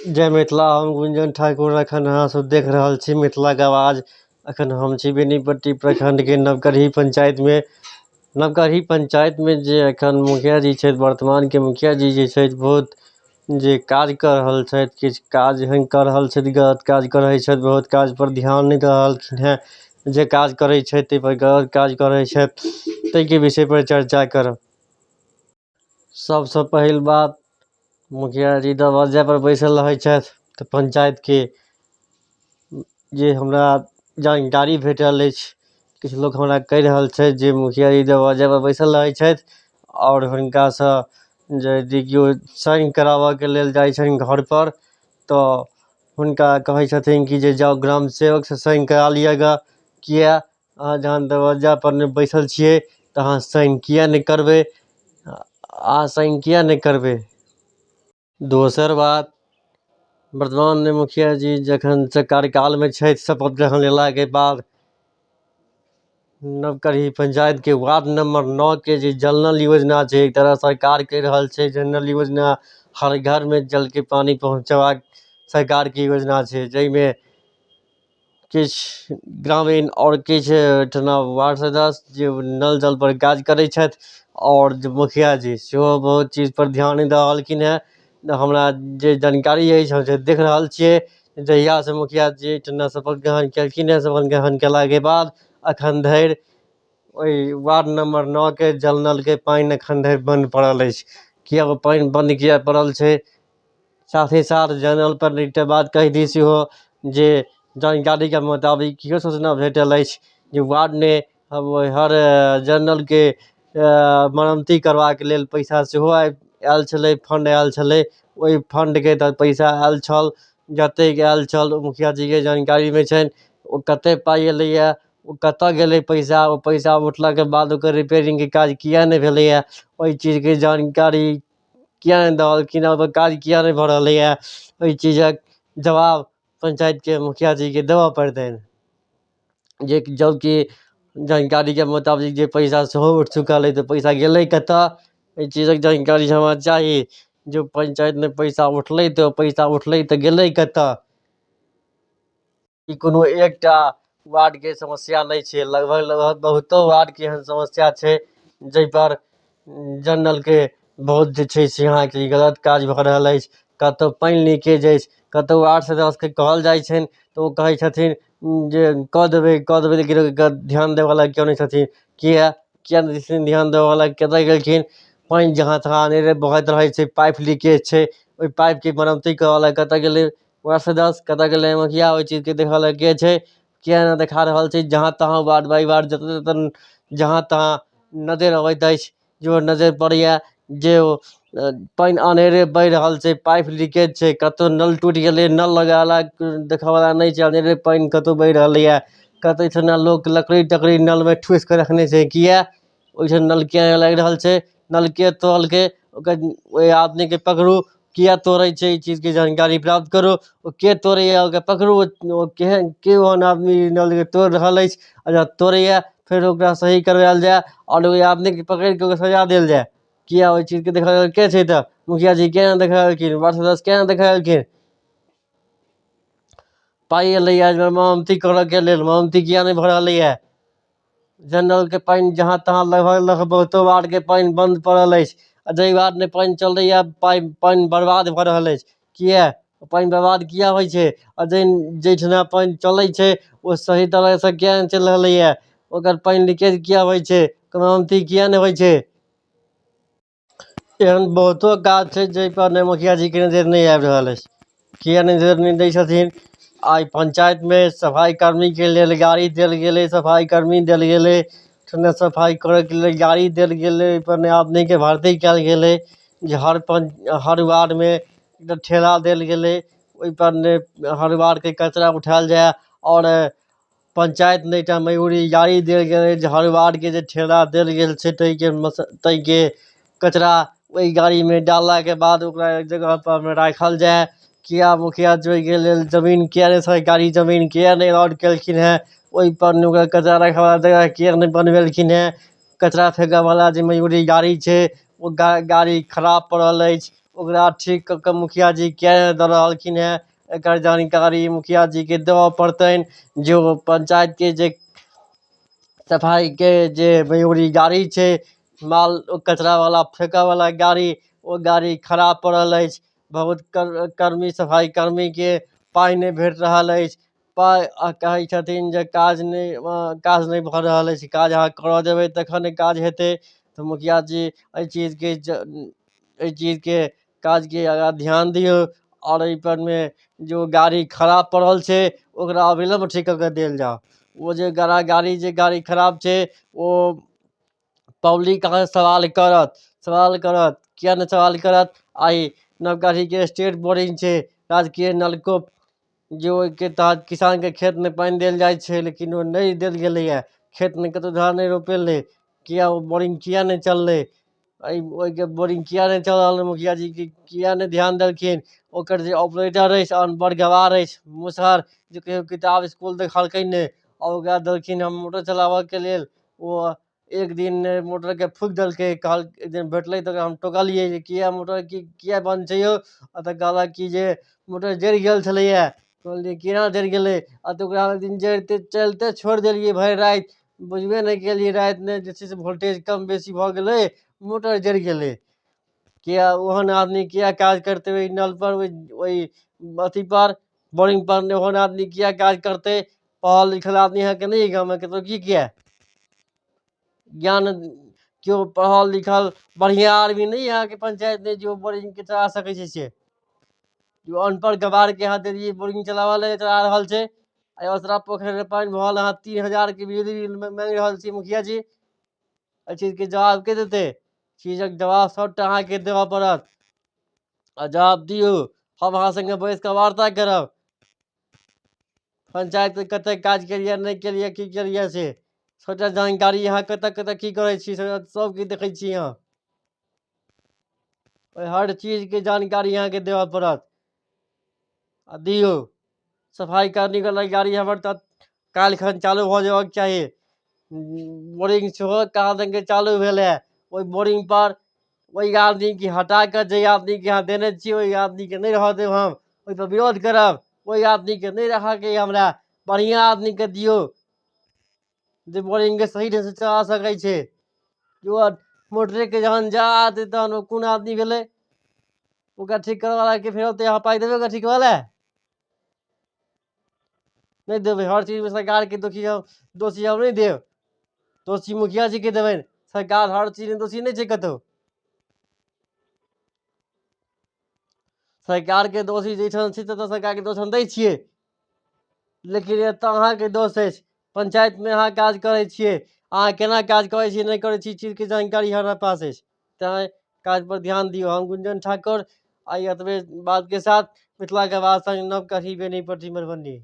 जय मिथिला। हम गुंजन ठाकुर अखन अहाँ सब देख रहल छी मिथिला के आवाज। अखन हम छी बेनीपट्टी प्रखंड के नवगढ़ी पंचायत में। नवगढ़ी पंचायत में जे अखन मुखिया जी छथि, वर्तमान के मुखिया जी जे छथि, बहुत जे काज कर रहल छथि, किछु काज एहन कर रहल छथि, गलत काज करै छथि, बहुत काज पर ध्यान नहि दऽ रहलखिन हेँ। जे काज करै छथि ताहि पर गलत काज करै छथि, ताहिके विषय पर चर्चा करब। सबसँ पहिल बात, मुखिया जी दरवाजा पर बैसल रहै छथि तऽ पंचायत के जे हमरा जानकारी भेटल अछि, किछु लोक हमरा कहि रहल छथि जे मुखिया जी दरवाजा पर बैसल रहै छथि और हुनकासँ यदि केओ साइन कराबऽके लेल जाइ छनि घर पर तऽ हुनका कहै छथिन कि जे जाओ ग्राम सेवक से साइन करा लिअगा। किया अहाँ जहन दरवाजा पर नहि बैसल छियै तऽ अहाँ साइन किया नहि करबै, अहाँ साइन किया नहि करबै। दोसर बात, वर्तमान मुखिया जी जखन से कार्यकाल में छथि, शपथ ग्रहण लेलाके बाद नवगढ़ी पंचायत के वार्ड नंबर 9 के जे जल नल योजना छै, एक तरह सरकार कहि रहल छै जल नल योजना हर घर में जल के पानी पहुँचेबाक सरकार की योजना छै, जाहिमे किछु ग्रामीण और किछु एहिठिना वार्ड सदस्य जे नल जल पर काज करै छथि, और जे मुखिया जी सेहो बहुत चीज पर ध्यान नहि दऽ रहलखिन हेँ। हमरा जे जानकारी अछि हम जे देख रहल छियै, जहिया से मुखिया जी एहिठिना शपथ ग्रहण केलखिन हेँ, शपथ ग्रहण केलाके बाद अखन धरि ओहि वार्ड नंबर 9 के जल नल के पानि एखन धरि बंद पड़ल अछि। किया वो पानि बंद किया पड़ल छै, साथ ही साथ जनरल पर एकटा बात कहि दी सेहो जे जानकारी के मुताबिक इहो सूचना भेटल अछि जे वार्ड ने अब हर जनरल के मरम्मती करबाक लेल पैसा सेहो आयल छलै, फंड आयल छलै। ओहि फंड के तऽ पैसा आयल छल, जतेक आयल छल ओ मुखिया जी के जानकारी में छनि। ओ कते पाइ एलैया, ओ कतऽ गेलै पैसा, ओ पैसा उठलाके बाद ओकर रिपेयरिंग के काज किया नहि भेलैया, ओहि चीज के जानकारी किया नहि दऽ देलखिन हेँ, ओकर काज किया नहि भऽ रहलैया, ओहि चीजक जवाब पंचायत के मुखिया जी के देबऽ पड़तनि। जे जबकि जानकारी के मुताबिक जे पैसा सेहो उठि चुकल अइ तऽ पैसा गेलै कतऽ, एहि चीजक जानकारी हमरा चाही। जो पंचायत में पैसा उठलै तऽ पैसा उठलै तऽ गेलै कतऽ। ई कोनो एकटा वार्ड के समस्या नहीं छै, लगभग लगभग बहुतो वार्ड के एहन समस्या छै जाहि पर जल नल के बहुत जे छै से अहाँके गलत काज भऽ रहल अछि। कतौ पानि लीकेज अछि, कतौ वार्ड सदस्य के कहल जाइ छनि तऽ ओ कहै छथिन जे कऽ देबै लेकिन ओकर ध्यान देबऽवला केओ नहि छथिन। किया नहि छथिन ध्यान देबऽवला, कतऽ गेलखिन। पानि जहाँ तहाँ अनेरे बहैत रहै छै, पाइप लीकेज छै, ओहि पाइप के मरम्मती करऽवला कतऽ गेलै वार्ड सदस्य, कतऽ गेलै मुखिया, ओहि चीज के देखऽवला के छै। किया नहि देखा रहल छै, जहाँ तहाँ वार्ड बाइ वार्ड जतऽ जहाँ तहाँ नजर अबैत अछि, जो नजर पड़ैया जे पानि अनेरे बहि रहल छै, पाइप लीकेज छै, कतौ नल टूटि गेलै, नल लगाला देखऽवला नहि छै, अनेरे पानि कतौ बहि रहलैया। कतौ ठिना लोक लकड़ी तकड़ी नल में ठूसि के रखने छै, किया ओहिठाम नल किया नहि लागि रहल छै, नल के तोड़लकै, ओकर ओहि आदमी के पकड़ू, किया तोड़ै छै, ई चीज के जानकारी प्राप्त करू। ओ के तोड़ैया ओकरा पकड़ू, ओ केहन के ओहन आदमी नल के तोड़ि रहल अछि, अगर तोड़ैया फेर ओकरा सही करवायल जाय और ओहि आदमी के पकड़ि के ओकरा सजा देल जाय। किया ओहि चीज के देखऽ के छै, तऽ मुखिया जी किया नहि देखा देलखिन, वार्ड सदस्य किया नहि देखा देलखिन। पाइ एलैया मरम्मती करऽ के लेल, मरम्मती किया नहि भऽ रहलैया। जनरल के पानि जहाँ तहाँ लगभग लगभग बहुतो वार्ड के पानि बंद पड़ल अछि, आ जाहि वार्ड में पानि चलैया पानि बर्बाद भऽ रहल अछि। किया पानि बर्बाद किया होइ छै, आ जहिठिना पानि चलै छै ओ सही तरह से किया नहि चलि रहलैया, ओकर पानि लीकेज किया होइ छै, मरम्मती किया नहि होइ छै। एहन बहुतो काज छै जाहि पर ने मुखिया जी के नजर नहीं आबि रहल अछि। किया नजर नहीं दै छथिन। आइ पंचायत में सफाई कर्मी के लेल गाड़ी देल गेलै, सफाई कर्मी देल गेलै, सफाई करे के लेल गाड़ी देल गेलै, ओहि पर आदमी के भर्ती कयल गेलै जे हर वार्ड में एकटा ठेला देल गेलै, ओहि पर हर वार्ड के कचरा उठायल जाय। और पंचायत में एकटा मयूरी गाड़ी देल गेलै जे हर वार्ड के जे ठेला देल गेल छै ताहि के कचरा ओहि गाड़ी में डालला के बाद ओकरा एक जगह पर राखल जाय। किया मुखिया जी के लेल जमीन किया नहीं, सरकारी जमीन किया नहीं अलॉट केलखिन हेँ, ओहि पर ओकरा कचरा रखे वाला जगह किया नहीं बनवेलखिन हेँ। कचरा फेंकऽ वाला जे मयूरी गाड़ी छै ओ गाड़ी खराब पड़ल अछि, ओकरा ठीक कऽ के मुखिया जी किया नहि दऽ रहलखिन है, एकर जानकारी मुखिया जी के देबऽ पड़तनि। जो पंचायत के जे सफाई के जे मयूरी गाड़ी छै, माल कचरा वाला फेंकऽ वाला गाड़ी, ओ गाड़ी खराब पड़ल अछि। बहुत कर्मी सफाई कर्मी के पाइ नहि भेट रहल अछि। पाइ कहै छथिन जे काज नहि भऽ रहल अछि। काज अहाँ करऽ देबै तखन काज हेतै। तऽ मुखिया जी एहि चीजके काजके अगर ध्यान दियौ, और एहि पर में जो गाड़ी खराब पड़ल छै ओकरा अविलंब ठीक कऽ के देल जाओ। वो जे गाड़ी खराब छै, ओ पब्लिक अहाँ सवाल करत किया नहि सवाल करत। आइ नवगढ़ी के स्टेट बोरिंग छै, राजकीय नलकूप, जो के तहत किसान के खेत में पानि देल जाइ छै, लेकिन वो नहीं देल गेलैया। खेत में कतौ धान नहीं रोपेले, किया वो बोरिंग किया नहीं चललै, ओहिके बोरिंग किया नहीं चल रहल मुखिया जी किया नहीं ध्यान देलखिन। ओकर जे ऑपरेटर अछि अनपढ़ गवार अछि, मुसहर, जे कहियो किताब स्कूल देखलकै नहि, और ओकरा देलखिन हम मोटर चलाबऽ के लेल। वो एक दिन मोटर के फूक देलकै, एक दिन भेटलै तऽ हम टोकलियै जे किया मोटर किया बंद छै यौ, तऽ कहलक कि जे मोटर जरि गेल छलैया। कहलियै केना जरि गेलै, तऽ ओकरा एक दिन चलिते छोड़ि देलियै भरि राति, बुझबे नहीं केलियै। राति में जे छै से वोल्टेज कम बेसी भऽ गेलै, मोटर जरि गेलै। किया ओहन आदमी किया काज करते ओहि नल पर, ओहि अथी पर, बोरिंग पर ओहन आदमी किया काज करते। पढ़ल लिखल आदमी है कि नहीं गाँव में, कतो की किया ज्ञान, क्यों पढ़ल लिखल बढ़िया आदमी नहीं यहाँ के पंचायत में जो बोरिंग के चला सकै छै से। जो अनपढ़ गवार के यहाँ देलियै बोरिंग चलावऽ ले, चला रहल छै। असरा पोखरि में पानि भरल, अहाँ 3,000 के बिजली बिल मांगि रहल छी मुखिया जी। एहि चीज के जवाब के देतै। चीजक जवाब सबटा अहाँ के देबऽ पड़त, आ जवाब दियौ। हम अहाँ संगे बैस कऽ वार्ता करब, पंचायत में कते काज केलियै नहीं केलियै की केलियै से सबटा जानकारी। अहाँ कतऽ कतऽ की करै छी सब की देखै छी अहाँ। हर चीज के जानकारी अहाँ के देबऽ पड़त, आ दियौ। सफाई कर्मी वाला गाड़ी हमर तऽ काल्हि खन चालू भऽ जेबाक चाही। बोरिंग सेहो कहाँ दन के चालू भेल है। ओहि बोरिंग पर वही आदमी के हटा कर, जे आदमी के यहाँ देने छियै वही आदमी के नहीं रह देब हम, ओहि पर विरोध करब। वही आदमी के नहीं रखा के हमरा, बढ़िया आदमी के दियौ, जे बोरिंग के सही ढंग से चला सकै छै। जो मोटरे के जहन जा आते तहन ओ कोन आदमी भेलै, ओकरा ठीक करऽ वाला के फेर यहाँ पाइ देबै ओकरा ठीक वाला नहीं देबै। हर चीज में सरकार के दोषी हम नहीं देब, दोषी मुखिया जी के देबै। सरकार हर चीज में दोषी नहीं छै कतौ। सरकार के दोषी जैसन छै तऽ सरकार के दोष हम दै छियै, लेकिन एतऽ अहाँके दोष अछि। पंचायत में अहाँ काज करै छियै, अहाँ केना काज करै छियै नहीं करै छियै चीज के जानकारी हमरा पास अछि। तैं काज पर ध्यान दियौ। हम गुंजन ठाकुर, आइ एतबे बात के साथ मिथिला के आवाज संग नवगढ़ी बेनीपट्टी मधुबनी।